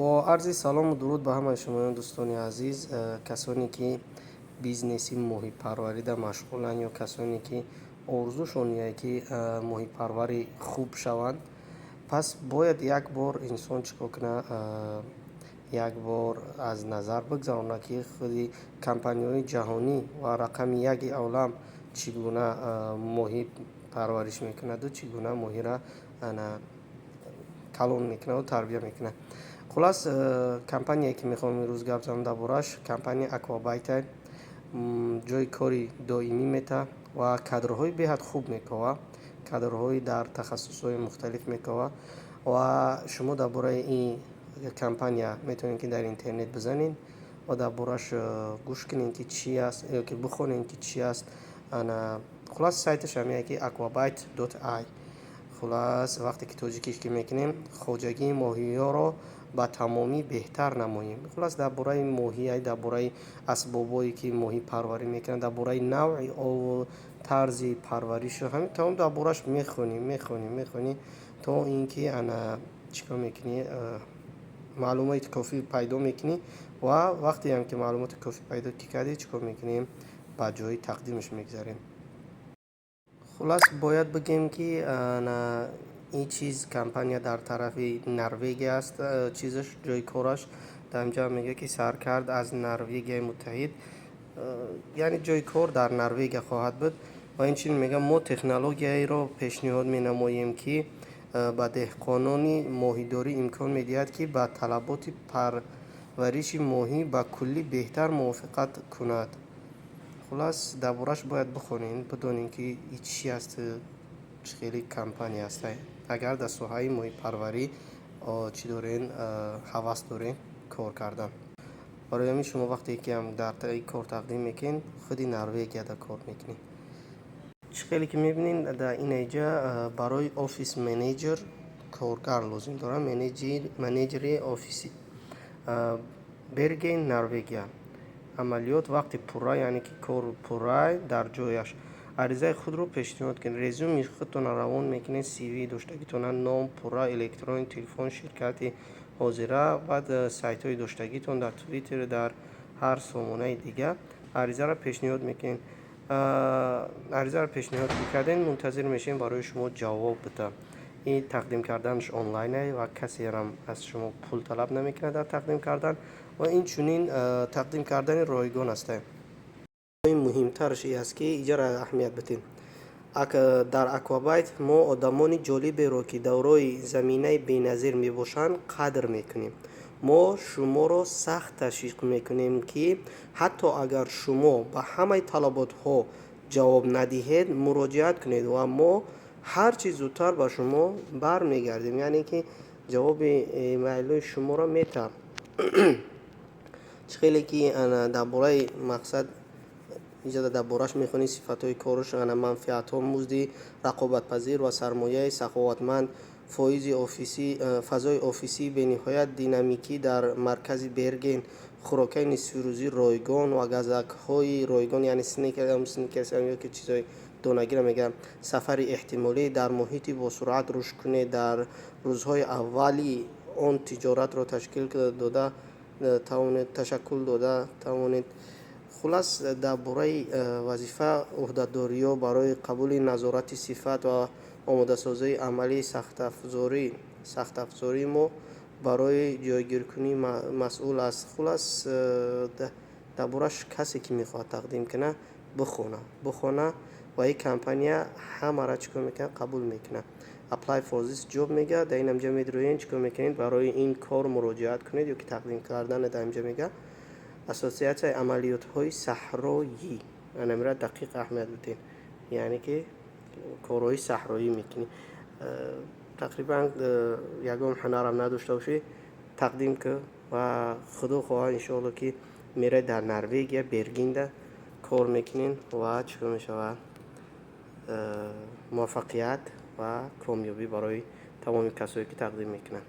با عرض سلام و درود به همه شما دوستان عزیز، کسانی که بیزنسی محیط پروری در مشغولن یا کسانی که آرزوشون یه که محیط پروری خوب شوند، پس باید یک بار انسان چیکار کنه، یک بار از نظر بگذارونه که خودی کمپانی‌های جهانی و رقم یک عالم چگونه محیط پرورش میکنه و چگونه محیط را کلان میکنه و تربیه میکنه. خلاص کمپانی که میخوام امروز گپ زنم دربارش کمپانی اکوابایت جای کاری دائمی میته و کادرهای بهت خوب میکوه، کادرهای در تخصصهای مختلف میکوه و شما درباره این کمپانی میتونین که در اینترنت بزنین و دربارش گوش کنین که چی است یا که بخونین که چی است. انا خلاص سایتش همیه که aquabite.ai. خلاص وقتی که توجیهش که میکنیم خوجگی ماهی ها رو با تمامی بهتر نماییم. خلاص درباره ماهی، درباره اسبابایی که ماهی پروری میکنن، درباره نوع و طرز پروریش همین تمام دربارش میخونی تا اینکه انا چیکار میکنی معلومات کافی پیدا میکنی و وقتی هم که معلومات کافی پیدا کردی چیکار میکنیم با جای تقدیمش میگذاریم. خلاص باید بگیم که این چیز کمپانی در طرف نروژ است، چیزش جای کارش در اینجا میگه که سرکرد از نروژ متحد، یعنی جای کار در نروژ خواهد بود و این چیز میگه ما تکنولوژی رو پیشنهاد می نماییم که به دهقانان ماهیداری امکان میدهد که با طلبات پرورش ماهی به کلی بهتر موافقت کند. خلاص دربارش باید بخونین بدونین که این چی است، چه خیلی کمپانی است. اگر در ساحه محیط پروری چی دارین هوس دارین کار کردن، برای همین شما وقتی که هم در این کار تقدیم میکنین خودی نروژ در کار میکنین. چه خیلی که میبینین در این اینجا برای آفیس منیجر کارگر لازم داره، منیجر آفیسی برگین نروژ. عملیات وقتی پورا یعنی که کار پورا در جایش. عریضه خود رو پیشنهاد کنید، رزومه خودتون روان میکنید، سی وی داشتگیتون، نام پورا، الکترونیک، تلفن، شرکت حاضره، بعد سایت های داشتگیتون در توییتر، در هر سامانه دیگه عریضه را پیشنهاد میکنید. عریضه را پیشنهاد کردین منتظر میشین برای شما جواب بده. این تقدیم کردنش آنلاینه و کسی هم از شما پول طلب نمیکنه در تقدیم کردن و این چنین تقدیم کردن رایگان است. این مهمترش است که اینجا را اهمیت بدین. در اکوابایت ما آدمان جالبی رو که دورای زمینه بی‌نظیر میباشند قدر میکنیم. ما شما رو سخت تشویق میکنیم که حتی اگر شما به همه طلبات ها جواب ندهید مراجعت کنید و ما هر چیز زودتر به شما برمیگردیم، یعنی که جواب ایمیل شما رو میتم. خیلی که درباره مقصد اینجا دربارش میخونی صفاتهای کارش، منفعت ها، مزد رقابت پذیر و سرمایه سخاوتمند، فضای آفیسی به نهایت دینامیکی در مرکز برگین، خوراک نصف روزی رایگان و گزک های رایگان، یعنی سنیکرز یا که چیزای دونگی میگم، سفر احتمالی در محیطی با سرعت رشد کنه، در روزهای اولی آن تجارت را تشکیل داده تشکل داده توانید. خلاص درباره وظیفه عهده‌داری‌ها برای قبول نظارت صفت و آماده سازی عملی سخت افزاری ما برای جایگیری کنی مسئول است. خلاص دربارش کسی که میخواد تقدیم کنه بخونه و این کمپانی همه را چیکار میکنه قبول میکنه. apply for this job میگه، در این اینجا میدروین چیکار میکنید برای این کار مراجعت کنید یا که تقدیم کردن در اینجا میگه اساسیات عملیات های صحرایی، نمیره دقیق اهمیت بدین، یعنی که کارهای صحرایی میکنی. تقریبا یکم هنرم نداشته باشی تقدیم که و خدا خواه انشاءالله که میره در نروژ برگین کار میکنین و چیکار میشود موفقیت و کامیابی برای تمام کسایی که تقدیم میکنن.